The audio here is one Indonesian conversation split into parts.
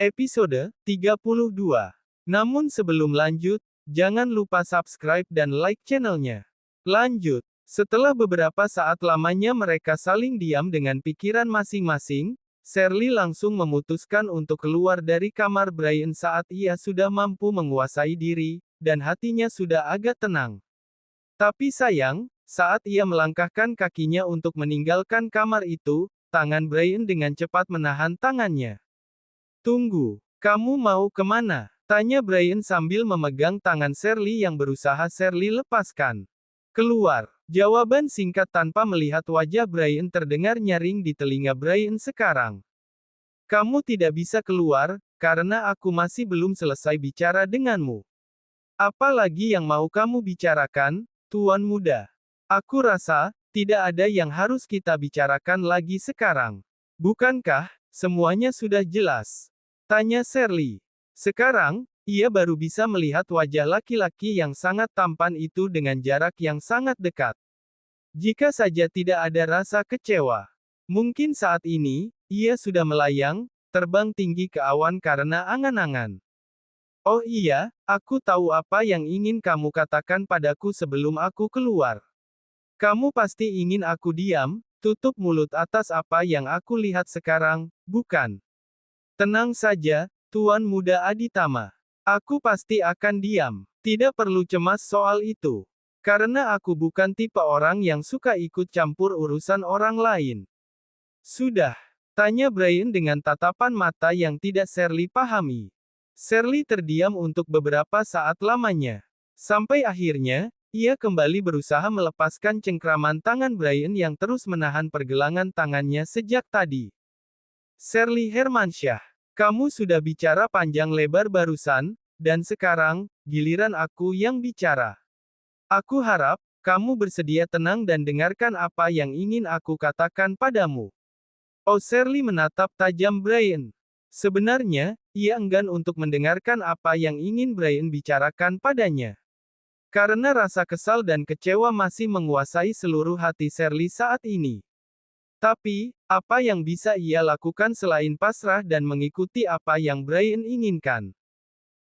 Episode 32. Namun sebelum lanjut, jangan lupa subscribe dan like channelnya. Lanjut. Setelah beberapa saat lamanya mereka saling diam dengan pikiran masing-masing, Shirley langsung memutuskan untuk keluar dari kamar Brian saat ia sudah mampu menguasai diri, dan hatinya sudah agak tenang. Tapi sayang, saat ia melangkahkan kakinya untuk meninggalkan kamar itu, tangan Brian dengan cepat menahan tangannya. Tunggu, kamu mau kemana? Tanya Brian sambil memegang tangan Shirley yang berusaha Shirley lepaskan. Keluar. Jawaban singkat tanpa melihat wajah Brian terdengar nyaring di telinga Brian sekarang. Kamu tidak bisa keluar, karena aku masih belum selesai bicara denganmu. Apa lagi yang mau kamu bicarakan, Tuan Muda? Aku rasa, tidak ada yang harus kita bicarakan lagi sekarang. Bukankah, semuanya sudah jelas? Tanya Shirley. Sekarang, ia baru bisa melihat wajah laki-laki yang sangat tampan itu dengan jarak yang sangat dekat. Jika saja tidak ada rasa kecewa. Mungkin saat ini, ia sudah melayang, terbang tinggi ke awan karena angan-angan. Oh iya, aku tahu apa yang ingin kamu katakan padaku sebelum aku keluar. Kamu pasti ingin aku diam, tutup mulut atas apa yang aku lihat sekarang, bukan? Tenang saja, Tuan Muda Aditama. Aku pasti akan diam. Tidak perlu cemas soal itu. Karena aku bukan tipe orang yang suka ikut campur urusan orang lain. Sudah. Tanya Brian dengan tatapan mata yang tidak Shirley pahami. Shirley terdiam untuk beberapa saat lamanya. Sampai akhirnya, ia kembali berusaha melepaskan cengkraman tangan Brian yang terus menahan pergelangan tangannya sejak tadi. Shirley Hermansyah, kamu sudah bicara panjang lebar barusan, dan sekarang, giliran aku yang bicara. Aku harap, kamu bersedia tenang dan dengarkan apa yang ingin aku katakan padamu. Oh, Shirley menatap tajam Brian. Sebenarnya, ia enggan untuk mendengarkan apa yang ingin Brian bicarakan padanya. Karena rasa kesal dan kecewa masih menguasai seluruh hati Shirley saat ini. Tapi, apa yang bisa ia lakukan selain pasrah dan mengikuti apa yang Brian inginkan?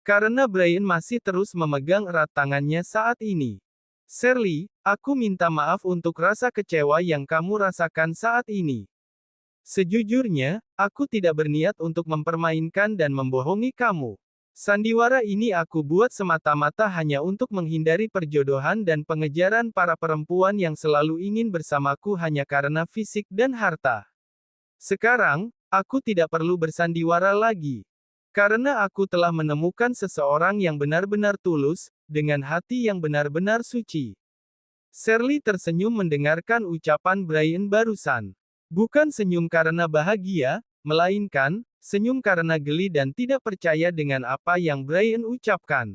Karena Brian masih terus memegang erat tangannya saat ini. Shirley, aku minta maaf untuk rasa kecewa yang kamu rasakan saat ini. Sejujurnya, aku tidak berniat untuk mempermainkan dan membohongi kamu. Sandiwara ini aku buat semata-mata hanya untuk menghindari perjodohan dan pengejaran para perempuan yang selalu ingin bersamaku hanya karena fisik dan harta. Sekarang, aku tidak perlu bersandiwara lagi. Karena aku telah menemukan seseorang yang benar-benar tulus, dengan hati yang benar-benar suci. Shirley tersenyum mendengarkan ucapan Brian barusan. Bukan senyum karena bahagia, melainkan, senyum karena geli dan tidak percaya dengan apa yang Brian ucapkan.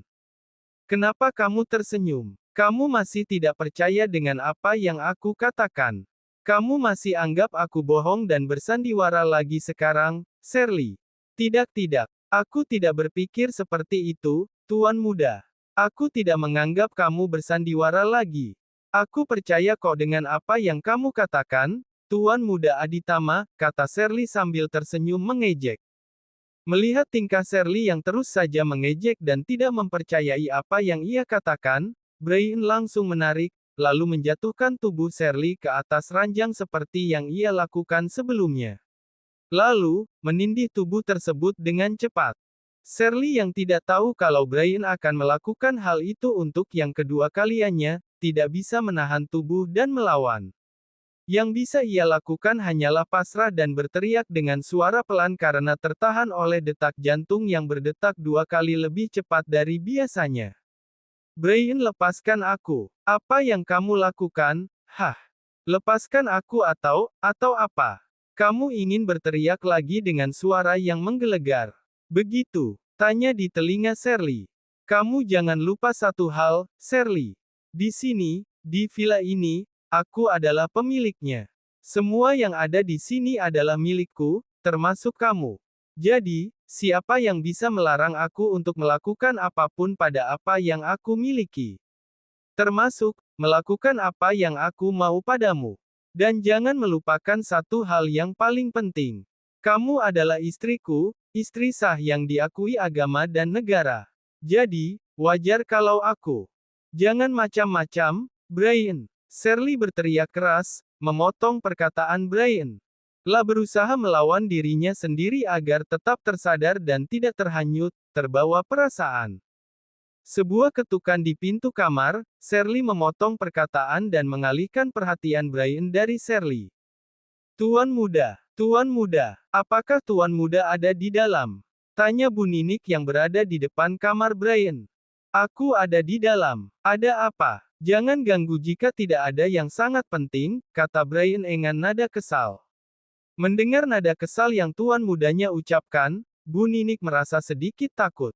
Kenapa kamu tersenyum? Kamu masih tidak percaya dengan apa yang aku katakan. Kamu masih anggap aku bohong dan bersandiwara lagi sekarang, Shirley. Tidak. Aku tidak berpikir seperti itu, Tuan Muda. Aku tidak menganggap kamu bersandiwara lagi. Aku percaya kok dengan apa yang kamu katakan, Tuan Muda Aditama, kata Shirley sambil tersenyum mengejek. Melihat tingkah Shirley yang terus saja mengejek dan tidak mempercayai apa yang ia katakan, Brian langsung menarik, lalu menjatuhkan tubuh Shirley ke atas ranjang seperti yang ia lakukan sebelumnya. Lalu, menindih tubuh tersebut dengan cepat. Shirley yang tidak tahu kalau Brian akan melakukan hal itu untuk yang kedua kalinya, tidak bisa menahan tubuh dan melawan. Yang bisa ia lakukan hanyalah pasrah dan berteriak dengan suara pelan karena tertahan oleh detak jantung yang berdetak 2 kali lebih cepat dari biasanya. Brian, lepaskan aku. Apa yang kamu lakukan? Hah? Lepaskan aku atau apa? Kamu ingin berteriak lagi dengan suara yang menggelegar. Begitu, tanya di telinga Shirley. Kamu jangan lupa satu hal, Shirley. Di sini, di villa ini, aku adalah pemiliknya. Semua yang ada di sini adalah milikku, termasuk kamu. Jadi, siapa yang bisa melarang aku untuk melakukan apapun pada apa yang aku miliki? Termasuk, melakukan apa yang aku mau padamu. Dan jangan melupakan satu hal yang paling penting. Kamu adalah istriku, istri sah yang diakui agama dan negara. Jadi, wajar kalau aku. Jangan macam-macam, Brian. Shirley berteriak keras, memotong perkataan Brian. La berusaha melawan dirinya sendiri agar tetap tersadar dan tidak terhanyut, terbawa perasaan. Sebuah ketukan di pintu kamar, Shirley memotong perkataan dan mengalihkan perhatian Brian dari Shirley. Tuan muda, apakah Tuan muda ada di dalam? Tanya Bu Ninik yang berada di depan kamar Brian. Aku ada di dalam. Ada apa? Jangan ganggu jika tidak ada yang sangat penting, kata Brian dengan nada kesal. Mendengar nada kesal yang tuan mudanya ucapkan, Bu Ninik merasa sedikit takut.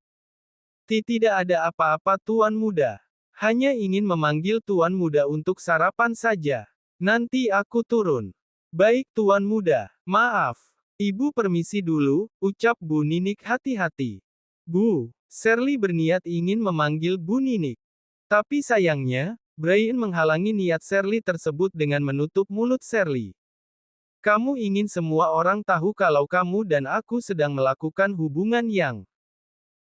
Tidak ada apa-apa tuan muda. Hanya ingin memanggil tuan muda untuk sarapan saja. Nanti aku turun. Baik tuan muda, maaf. Ibu permisi dulu, ucap Bu Ninik hati-hati. Bu, Shirley berniat ingin memanggil Bu Ninik. Tapi sayangnya, Brian menghalangi niat Shirley tersebut dengan menutup mulut Shirley. Kamu ingin semua orang tahu kalau kamu dan aku sedang melakukan hubungan yang...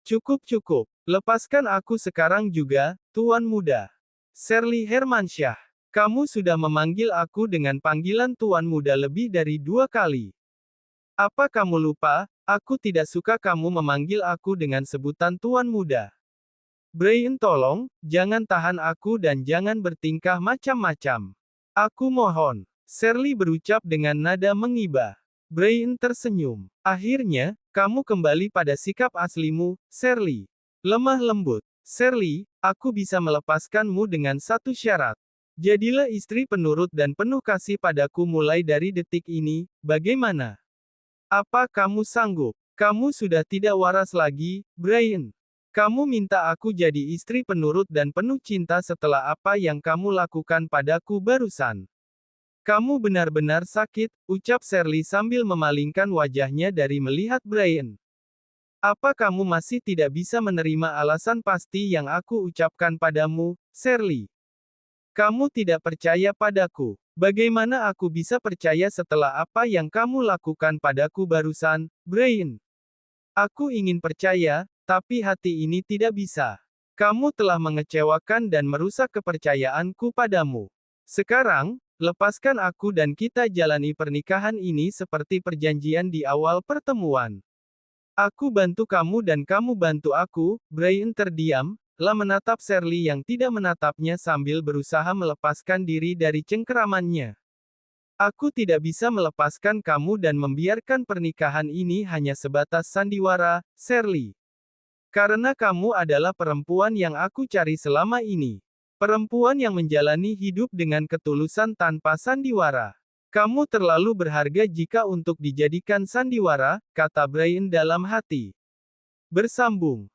Cukup. Lepaskan aku sekarang juga, tuan muda. Shirley Hermansyah. Kamu sudah memanggil aku dengan panggilan tuan muda lebih dari 2 kali. Apa kamu lupa, aku tidak suka kamu memanggil aku dengan sebutan tuan muda. Brian tolong, jangan tahan aku dan jangan bertingkah macam-macam. Aku mohon. Shirley berucap dengan nada mengibah. Brian tersenyum. Akhirnya, kamu kembali pada sikap aslimu, Shirley. Lemah lembut. Shirley, aku bisa melepaskanmu dengan satu syarat. Jadilah istri penurut dan penuh kasih padaku mulai dari detik ini, bagaimana? Apa kamu sanggup? Kamu sudah tidak waras lagi, Brian. Kamu minta aku jadi istri penurut dan penuh cinta setelah apa yang kamu lakukan padaku barusan. Kamu benar-benar sakit, ucap Shirley sambil memalingkan wajahnya dari melihat Brian. Apa kamu masih tidak bisa menerima alasan pasti yang aku ucapkan padamu, Shirley? Kamu tidak percaya padaku. Bagaimana aku bisa percaya setelah apa yang kamu lakukan padaku barusan, Brian? Aku ingin percaya, tapi hati ini tidak bisa. Kamu telah mengecewakan dan merusak kepercayaanku padamu. Sekarang, lepaskan aku dan kita jalani pernikahan ini seperti perjanjian di awal pertemuan. Aku bantu kamu dan kamu bantu aku. Brian terdiam, La menatap Shirley yang tidak menatapnya sambil berusaha melepaskan diri dari cengkeramannya. Aku tidak bisa melepaskan kamu dan membiarkan pernikahan ini hanya sebatas sandiwara, Shirley. Karena kamu adalah perempuan yang aku cari selama ini. Perempuan yang menjalani hidup dengan ketulusan tanpa sandiwara. Kamu terlalu berharga jika untuk dijadikan sandiwara, kata Brian dalam hati. Bersambung.